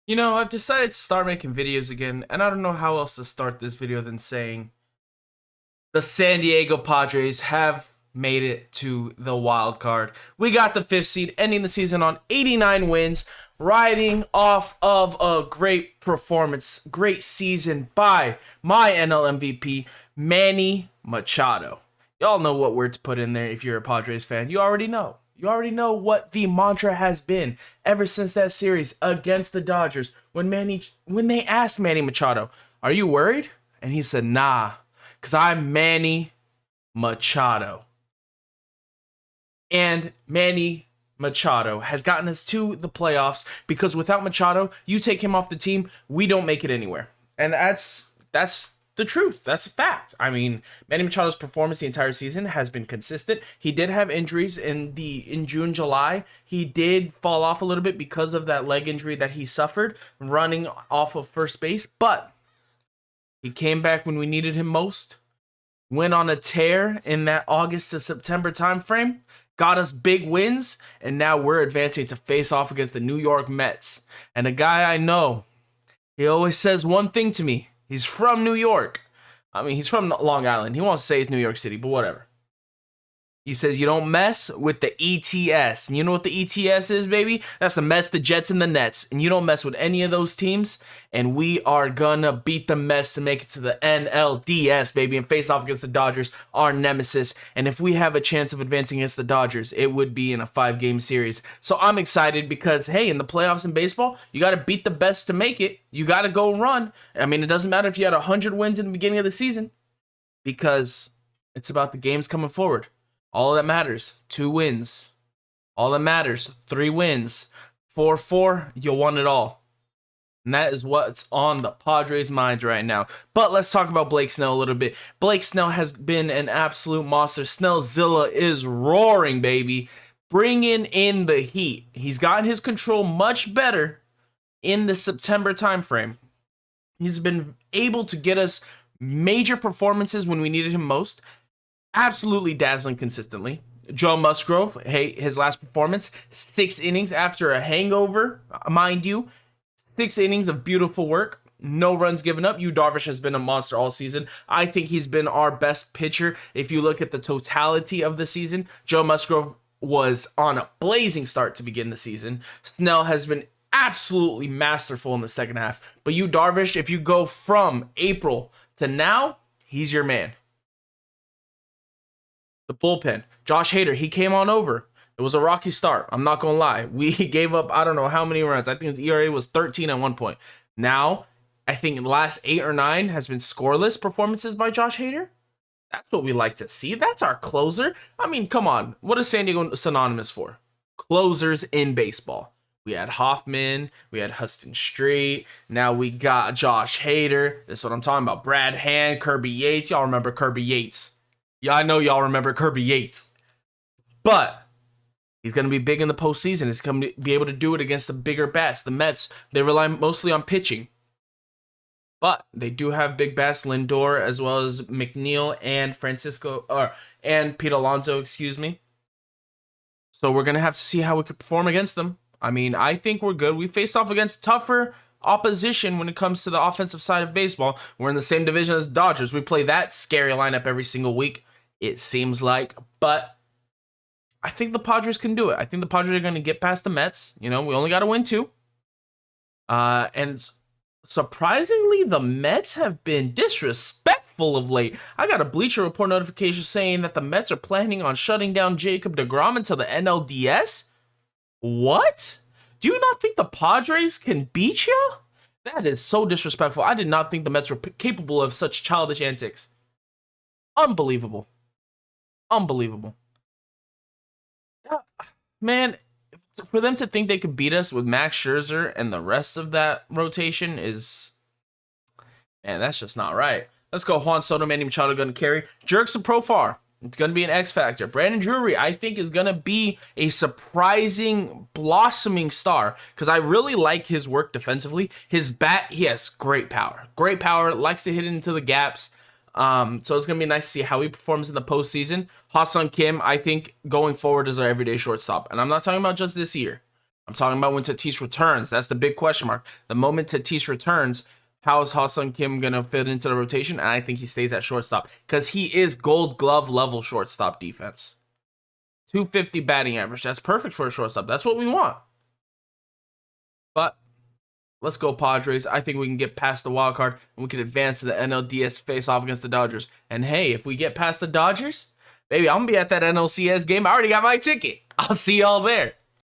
You know, I've decided to start making videos again, and I don't know how else to start this video than saying the San Diego Padres have made it to the wild card. We got the fifth seed, ending the season on 89 wins, riding off of a great performance, great season by my NL MVP, Manny Machado. Y'all know what word to put in there if you're a Padres fan. You already know. You already know what the mantra has been ever since that series against the Dodgers when they asked Manny Machado, "Are you worried?" And he said, "Nah, cuz I'm Manny Machado." And Manny Machado has gotten us to the playoffs because without Machado, you take him off the team, we don't make it anywhere. And that's the truth. That's a fact. I mean, Manny Machado's performance the entire season has been consistent. He did have injuries in June, July. He did fall off a little bit because of that leg injury that he suffered running off of first base, but he came back when we needed him most. Went on a tear in that August to September timeframe, got us big wins, and now we're advancing to face off against the New York Mets. And a guy I know, he always says one thing to me. He's from New York. I mean, he's from Long Island. He wants to say it's New York City, but whatever. He says you don't mess with the ETS. And you know what the ETS is, baby? That's the Mets, the Jets, and the Nets. And you don't mess with any of those teams. And we are gonna beat the Mets to make it to the NLDS, baby, and face off against the Dodgers, our nemesis. And if we have a chance of advancing against the Dodgers, it would be in a 5-game series. So I'm excited because, hey, in the playoffs in baseball, you got to beat the best to make it. You got to go run. I mean, it doesn't matter if you had 100 wins in the beginning of the season because it's about the games coming forward. All that matters, 2 wins. All that matters, 3 wins. 4-4, you won it all. And that is what's on the Padres' minds right now. But let's talk about Blake Snell a little bit. Blake Snell has been an absolute monster. Snellzilla is roaring, baby. Bringing in the heat. He's gotten his control much better in the September timeframe. He's been able to get us major performances when we needed him most. Absolutely dazzling consistently. Joe Musgrove, hey, his last performance, 6 innings after a hangover, mind you. 6 innings of beautiful work. No runs given up. Yu Darvish has been a monster all season. I think he's been our best pitcher. If you look at the totality of the season, Joe Musgrove was on a blazing start to begin the season. Snell has been absolutely masterful in the second half. But Yu Darvish, if you go from April to now, he's your man. The bullpen, Josh Hader, he came on over. It was a rocky start. I'm not going to lie. We gave up, I don't know how many runs. I think his ERA was 13 at one point. Now, I think the last 8 or 9 has been scoreless performances by Josh Hader. That's what we like to see. That's our closer. I mean, come on. What is San Diego synonymous for? Closers in baseball. We had Hoffman. We had Huston Street. Now we got Josh Hader. That's what I'm talking about. Brad Hand, Kirby Yates. Y'all remember Kirby Yates. Yeah, I know y'all remember Kirby Yates. But he's going to be big in the postseason. He's going to be able to do it against the bigger bats. The Mets, they rely mostly on pitching. But they do have big bats, Lindor, as well as McNeil and and Pete Alonso, excuse me. So we're going to have to see how we could perform against them. I mean, I think we're good. We faced off against tougher opposition when it comes to the offensive side of baseball. We're in the same division as Dodgers. We play that scary lineup every single week, it seems like. But I think the Padres can do it. I think the Padres are going to get past the Mets. You know, we only got to win 2. And surprisingly, the Mets have been disrespectful of late. I got a Bleacher Report notification saying that the Mets are planning on shutting down Jacob deGrom until the NLDS. What? Do you not think the Padres can beat you? That is so disrespectful. I did not think the Mets were capable of such childish antics. Unbelievable. Unbelievable. Man, for them to think they could beat us with Max Scherzer and the rest of that rotation is... Man, that's just not right. Let's go. Juan Soto, Manny Machado going to carry. Jerks and Profar. It's going to be an X factor. Brandon Drury, I think, is going to be a surprising, blossoming star because I really like his work defensively. His bat, he has great power. Great power, likes to hit into the gaps. So it's going to be nice to see how he performs in the postseason. Ha-Seong Kim, I think, going forward is our everyday shortstop. And I'm not talking about just this year. I'm talking about when Tatis returns. That's the big question mark. The moment Tatis returns, how is Ha-Seong Kim going to fit into the rotation? And I think he stays at shortstop because he is Gold Glove level shortstop defense. 250 batting average. That's perfect for a shortstop. That's what we want. But let's go Padres. I think we can get past the wild card and we can advance to the NLDS face-off against the Dodgers. And hey, if we get past the Dodgers, baby, I'm going to be at that NLCS game. I already got my ticket. I'll see y'all there.